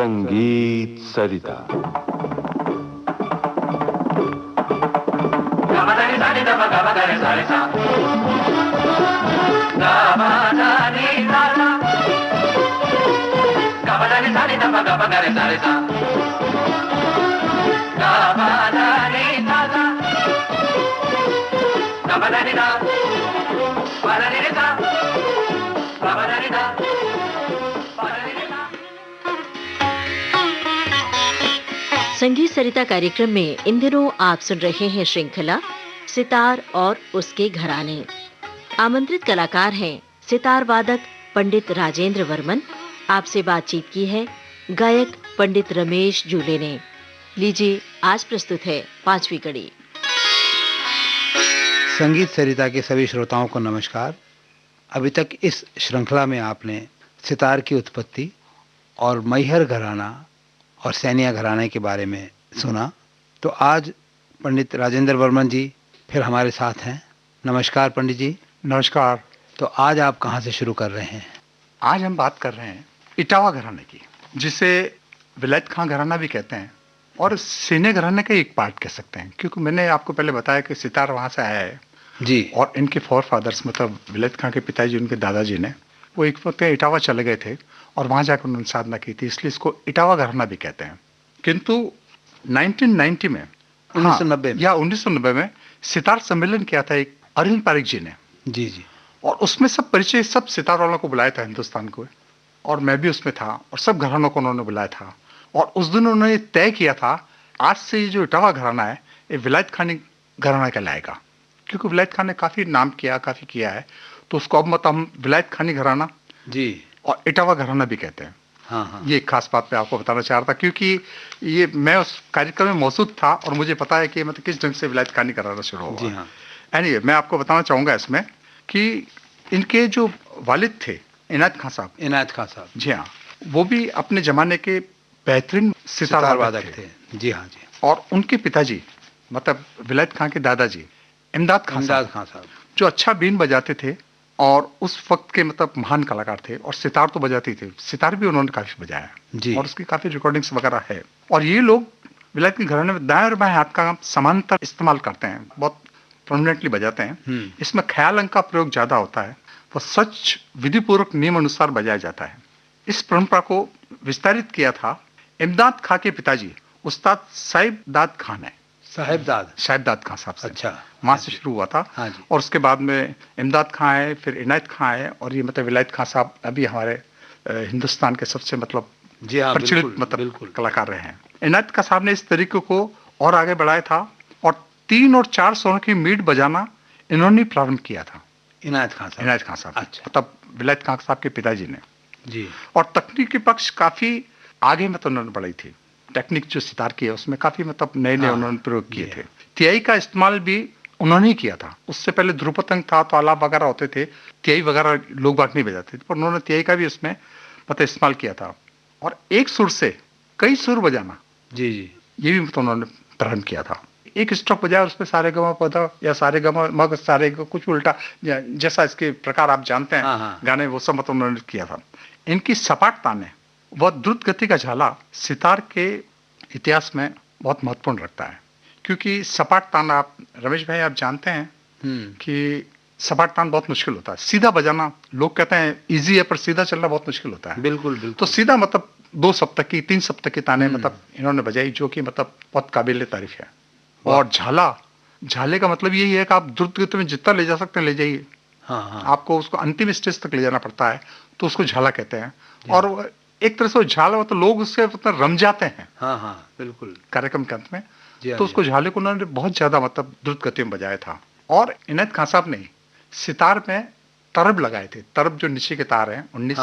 संगीत सरिता। संगीत सरिता कार्यक्रम में इन दिनों आप सुन रहे हैं श्रृंखला सितार और उसके घराने। आमंत्रित कलाकार हैं सितार वादक पंडित राजेंद्र वर्मन। आपसे बातचीत की है गायक पंडित रमेश जूले ने। लीजिए, आज प्रस्तुत है 5वीं कड़ी। संगीत सरिता के सभी श्रोताओं को नमस्कार। अभी तक इस श्रृंखला में आपने सितार की उत्पत्ति और मैहर घराना और सैनिया घराने के बारे में सुना। तो आज पंडित राजेंद्र वर्मन जी फिर हमारे साथ हैं। नमस्कार पंडित जी। नमस्कार। तो आज आप कहाँ से शुरू कर रहे हैं? आज हम बात कर रहे हैं इटावा घराने की, जिसे विलायत खां घराना भी कहते हैं और सैनिया घराने का एक पार्ट कह सकते हैं, क्योंकि मैंने आपको पहले बताया कि सितार वहाँ से आया है जी। और इनके फोर फादर्स मतलब विलायत खां के पिताजी, उनके दादाजी ने वो एक वक्त इटावा चले गए थे और वहाँ जाकर उन्होंने साधना की थी, इसलिए इसको इटावा घराना भी कहते हैं। किंतु 1990 में 1990 में सितार सम्मेलन किया था एक अरविंद पारिक जी ने जी। और उसमें सब परिचय सब सितार वालों को बुलाया था हिंदुस्तान को, और मैं भी उसमें था और सब घरानों को उन्होंने बुलाया था। और उस दिन उन्होंने तय किया था आज से ये जो इटावा घराना है ये विलायत खानी घराना कहलाएगा, क्योंकि विलायत खान ने काफ़ी नाम किया, काफ़ी किया है, तो उसको अब मतलब हम विलायत खानी घराना जी और इटावा घराना भी कहते हैं। हाँ। ये एक खास बात मैं आपको बताना चाह रहा था, क्योंकि ये मैं उस कार्यक्रम में मौजूद था और मुझे पता है कि मतलब किस ढंग से विलायत खानी घराना शुरू हुआ। जी हाँ। एनीवे, मैं आपको बताना चाहूँगा इसमें कि इनके जो वालिद थे इनायत खां साहब, जी हाँ, वो भी अपने ज़माने के बेहतरीन सितार वादक थे। जी हाँ जी। और उनके पिताजी मतलब विलायत खां के दादाजी इमदाद खां साहब जो अच्छा बीन बजाते थे और उस वक्त के मतलब महान कलाकार थे, और सितार तो बजाते थे, सितार भी उन्होंने काफ़ी बजाया जी। और उसकी काफ़ी रिकॉर्डिंग्स वगैरह है। और ये लोग विलायत के घराने में दाएं और बाएं हाथ का समांतर इस्तेमाल करते हैं, बहुत परमानेंटली बजाते हैं। इसमें ख्याल अंक का प्रयोग ज़्यादा होता है, वो सच विधिपूर्वक नियम अनुसार बजाया जाता है। इस परंपरा को विस्तारित किया था इमदाद खां के पिताजी उस्ताद साहिबदाद खान है। साहिबदाद खां साहब से। अच्छा। वहाँ से शुरू हुआ था। हाँ जी। और उसके बाद में इमदाद खां आए, फिर इनायत खां आए, और ये मतलब विलायत खां साहब अभी हमारे हिंदुस्तान के सबसे मतलब प्रचलित मतलब कलाकार रहे हैं। इनायत खां साहब ने इस तरीके को और आगे बढ़ाया था और 3 और 4 स्वरों की मीट बजाना इन्होंने प्रारंभ किया था। इनायत खां साहब अच्छा। मतलब विलायत खां साहब के पिताजी ने जी। और तकनीकी पक्ष काफ़ी आगे मतलब उन्होंने बढ़ाई थी। टेक्निक जो सितार की है उसमें काफ़ी मतलब नए उन्होंने प्रयोग किए थे। तिहाई का इस्तेमाल भी उन्होंने ही किया था। उससे पहले ध्रुपतंग था तो आलाप वगैरह होते थे, तिहाई वगैरह लोग बाग नहीं बजाते थे, पर उन्होंने तिहाई का भी उसमें मतलब इस्तेमाल किया था। और एक सुर से कई सुर बजाना जी जी, ये भी मतलब उन्होंने प्रारंभ किया था। एक स्ट्रोक बजाया उसमें सारे गमा पदा या सारे गमा मग सारे कुछ उल्टा जैसा इसके प्रकार आप जानते हैं गाने, वो सब मतलब उन्होंने किया था। इनकी सपाट ताने वह द्रुत गति का झाला सितार के इतिहास में बहुत महत्वपूर्ण रखता है, क्योंकि सपाट तान आप रमेश भाई आप जानते हैं कि सपाट तान बहुत मुश्किल होता है। सीधा बजाना लोग कहते हैं इजी है, पर सीधा चलना बहुत मुश्किल होता है। बिल्कुल। तो सीधा मतलब 2 सप्तक की 3 सप्तक की ताने मतलब इन्होंने बजाई, जो कि मतलब बहुत काबिल तारीफ है। और झाले का मतलब यही है कि आप द्रुत गति में जितना ले जा सकते हैं ले जाइए। हाँ। आपको उसको अंतिम स्टेज तक ले जाना पड़ता है, तो उसको झाला कहते हैं। और एक तरह से झाला तो लोग उससे मतलब रम जाते हैं। हाँ बिल्कुल, कार्यक्रम के अंत में। तो उसको झाले को उन्होंने बहुत ज्यादा मतलब द्रुत गति में बजाया था। और इनायत खां साहब ने सितार में तरब लगाए थे। तरब जो नीचे के तार हैं 19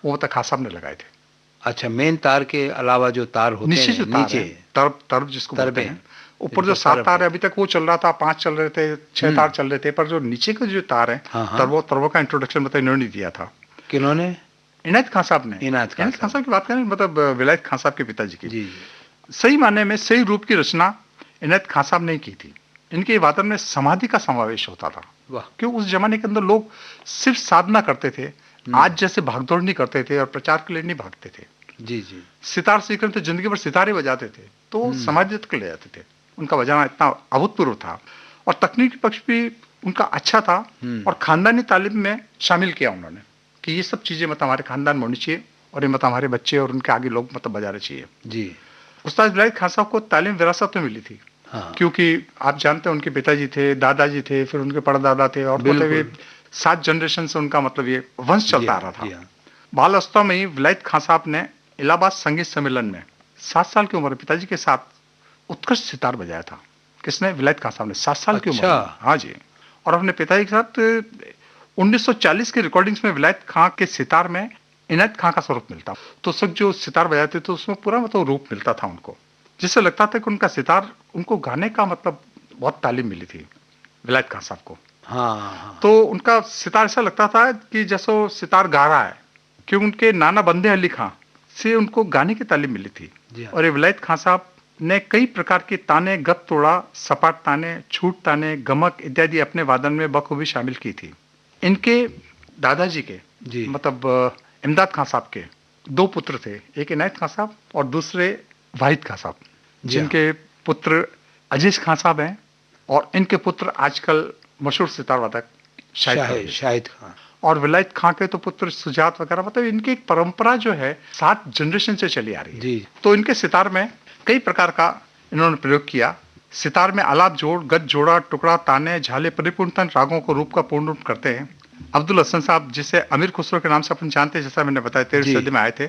वो मतलब खां साहब ने लगाए थे। अच्छा, मेन तार के अलावा जो तार होते हैं नीचे तरब जिसको बोलते हैं, ऊपर जो 7 तार है अभी तक वो चल रहा था, 5 चल रहे थे, 6 तार चल रहे थे, पर जो नीचे के जो तार है तरबों का इंट्रोडक्शन मतलब इन्होंने दिया था। किन्होंने? इनायत खां साहब ने। इनायत खां साहब की बात करें मतलब विलायत खां साहब के पिताजी की जी। सही माने में सही रूप की रचना इनायत खां साहब ने की थी। इनके वादन में समाधि का समावेश होता था, क्यों उस जमाने के अंदर लोग सिर्फ साधना करते थे, आज जैसे भागदौड़ नहीं करते थे और प्रचार के लिए नहीं भागते थे। जी जी। सितार सीख रहे थे, जिंदगी भर सितारे बजाते थे, तो समाज तक ले जाते थे। उनका बजाना इतना अभूतपूर्व था और तकनीकी पक्ष भी उनका अच्छा था। और खानदानी तालीम में शामिल किया उन्होंने कि ये सब चीजें मतलब हमारे खानदान में होनी चाहिए और ये मतलब हमारे बच्चे और उनके आगे लोग मतलब बजाने चाहिए जी। उस्ताद विलायत खान साहब को तालीम विरासत में मिली थी। हाँ। क्योंकि आप जानते हैं उनके पिताजी थे, दादाजी थे, फिर उनके परदादा थे और मतलब ये 7 जनरेशन से उनका मतलब ये वंश चलता आ रहा था। बालावस्था में ही विलायत खान साहब ने इलाहाबाद संगीत सम्मेलन में 7 साल की उम्र में पिताजी के साथ उत्कृष्ट सितार बजाया था। किसने? विलायत खान साहब ने 7 साल की उम्र में। हाँ जी। और अपने पिताजी के साथ 1940 की रिकॉर्डिंग्स में विलायत खान के सितार में इनायत खान का स्वरूप मिलता। तो सब जो सितार बजाते थे उसमें पूरा मतलब रूप मिलता था उनको, जिससे लगता था कि उनका सितार, उनको गाने का मतलब बहुत तालीम मिली थी विलायत खान साहब को। हाँ। तो उनका सितार ऐसा लगता था कि जैसे सितार गा रहा है, क्योंकि उनके नाना बंदे अली खां से उनको गाने की तालीम मिली थी। और ये विलायत खान साहब ने कई प्रकार के ताने, गप तोड़ा, सपाट ताने, छूट ताने, गमक इत्यादि अपने वादन में बखूबी शामिल की थी। इनके दादाजी के मतलब इमदाद खान साहब के 2 पुत्र थे, एक इनायत खान साहब और दूसरे वाहिद खान साहब, जिनके पुत्र अजीज खान साहब हैं और इनके पुत्र आजकल मशहूर सितार वादक शाहिद खान। और विलायत खान के तो पुत्र सुजात वगैरह, मतलब इनकी एक परंपरा जो है 7 जनरेशन से चली आ रही है जी। तो इनके सितार में कई प्रकार का इन्होंने प्रयोग किया। सितार में आलाप जोड़, गज जोड़ा, टुकड़ा, ताने, झाले परिपूर्णतन रागों को रूप का पूर्ण रूप करते हैं। अब्दुल हसन साहब, जिसे अमीर खुसरो के नाम से अपन जानते हैं, जैसा मैंने बताया 13वीं सदी में आए थे,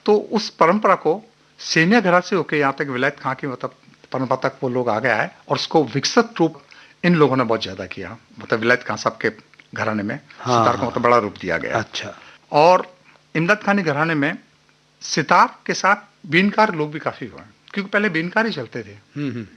तो उस परंपरा को सेनिया घराने से होकर यहाँ तक विलायत खान की मतलब परंपरा तक वो लोग आ गया है और उसको विकसित रूप इन लोगों ने बहुत ज्यादा किया। मतलब विलायत खान साहब के घराने में सितार को मतलब बड़ा रूप दिया गया। अच्छा। और इमदाद खानी घराने में सितार के साथ बीनकार लोग भी काफी हुए, क्योंकि पहले बीनकार ही चलते थे।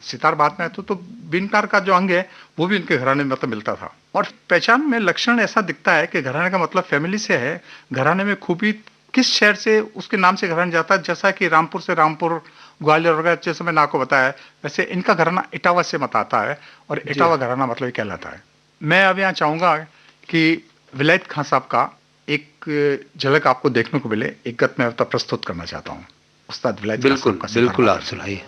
सितार बाद में आए तो बीनकार का जो अंग है वो भी इनके घराने में मतलब मिलता था। और पहचान में लक्षण ऐसा दिखता है कि घराने का मतलब फैमिली से है। घराने में खूबी किस शहर से उसके नाम से घराना जाता है, जैसा कि रामपुर से रामपुर, ग्वालियर वगैरह, जैसे मैंने आपको बताया, वैसे इनका घराना इटावा से मत आता है और इटावा घराना मतलब कहलाता है। मैं अब यहाँ चाहूंगा कि विलायत खान साहब का एक झलक आपको देखने को मिले, एक गत मैं प्रस्तुत करना चाहता हूँ। उस्ताद विलायत खान साहब का बिल्कुल आप सुनाइए।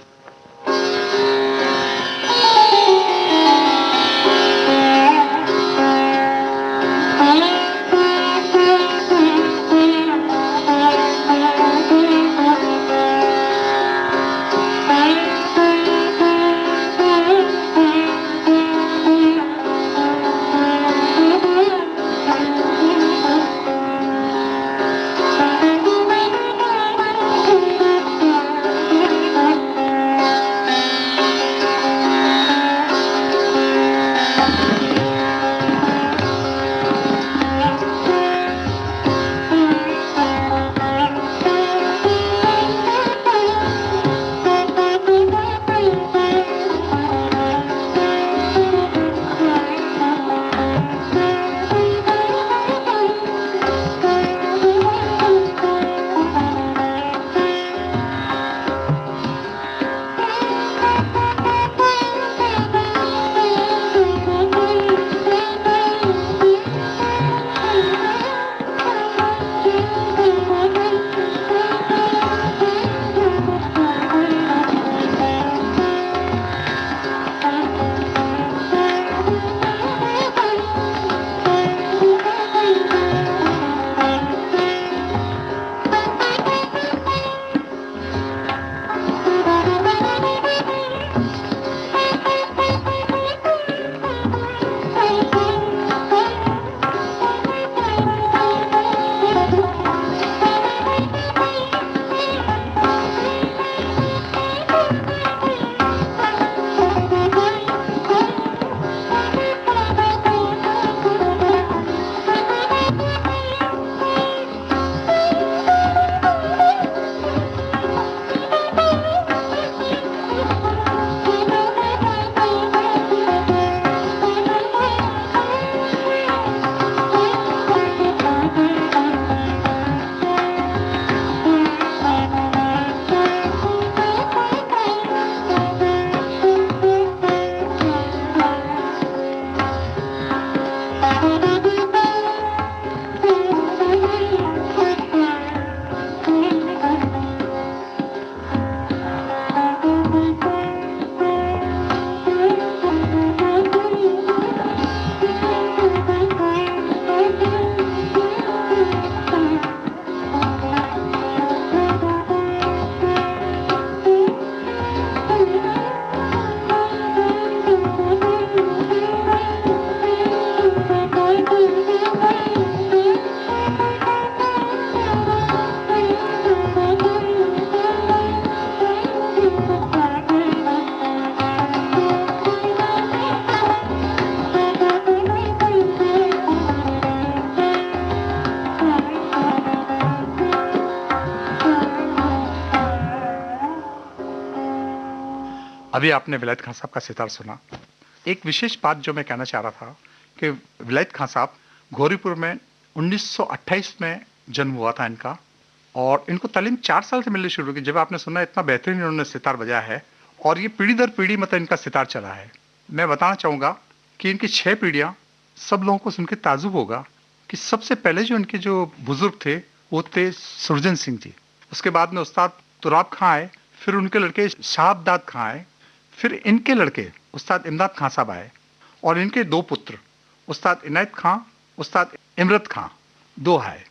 अभी आपने विलायत खान साहब का सितार सुना। एक विशेष बात जो मैं कहना चाह रहा था कि विलायत खान साहब घोरीपुर में 1928 में जन्म हुआ था इनका, और इनको तालीम 4 साल से मिलनी शुरू की। जब आपने सुना इतना बेहतरीन इन्होंने सितार बजाया है, और ये पीढ़ी दर पीढ़ी मतलब इनका सितार चला है। मैं बताना चाहूँगा कि इनकी 6 पीढ़ियाँ, सब लोगों को सुन के ताजुब होगा कि सबसे पहले जो इनके जो बुजुर्ग थे वो थे सुरजन सिंह जी। उसके बाद में उस्ताद तुराब खां आए, फिर उनके लड़के शाहबदाद खां आए, फिर इनके लड़के उस्ताद इमदाद खां साहब आए, और इनके 2 पुत्र उस्ताद इनायत खां, उस्ताद इमरत खां 2 आए,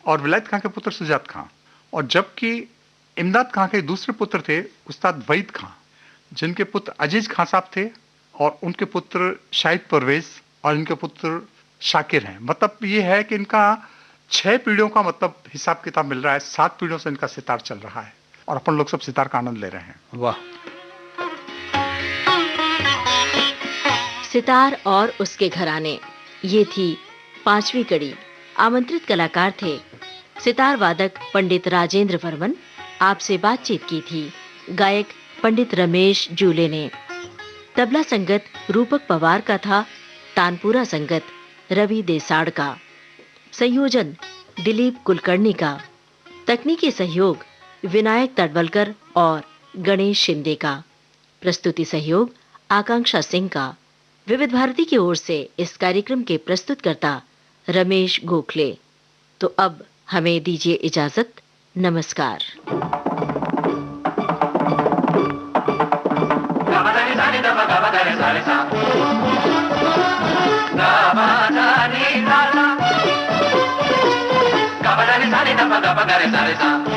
और विलायत खां के पुत्र सुजात खां। और जबकि इमदाद खां के दूसरे पुत्र थे उस्ताद वहीद खां, जिनके पुत्र अजीज खां साहब थे, और उनके पुत्र शाहिद परवेज, और इनके पुत्र शाकिर हैं। मतलब ये है कि इनका 6 पीढ़ियों का मतलब हिसाब किताब मिल रहा है। 7 पीढ़ियों से इनका सितार चल रहा है, और अपन लोग सब सितार का आनंद ले रहे हैं। वाह। सितार और उसके घराने, ये थी 5वीं कड़ी। आमंत्रित कलाकार थे सितार वादक पंडित राजेंद्र वर्मन। आपसे बातचीत की थी गायक पंडित रमेश जूले ने। तबला संगत रूपक पवार का था, तानपुरा संगत रवि देसाड़ का, संयोजन दिलीप कुलकर्णी का, तकनीकी सहयोग विनायक तडवलकर और गणेश शिंदे का, प्रस्तुति सहयोग आकांक्षा सिंह का। विविध भारती की ओर से इस कार्यक्रम के प्रस्तुतकर्ता रमेश गोखले। तो अब हमें दीजिए इजाजत। नमस्कार। Gabadani sani da ba gabadani sani sa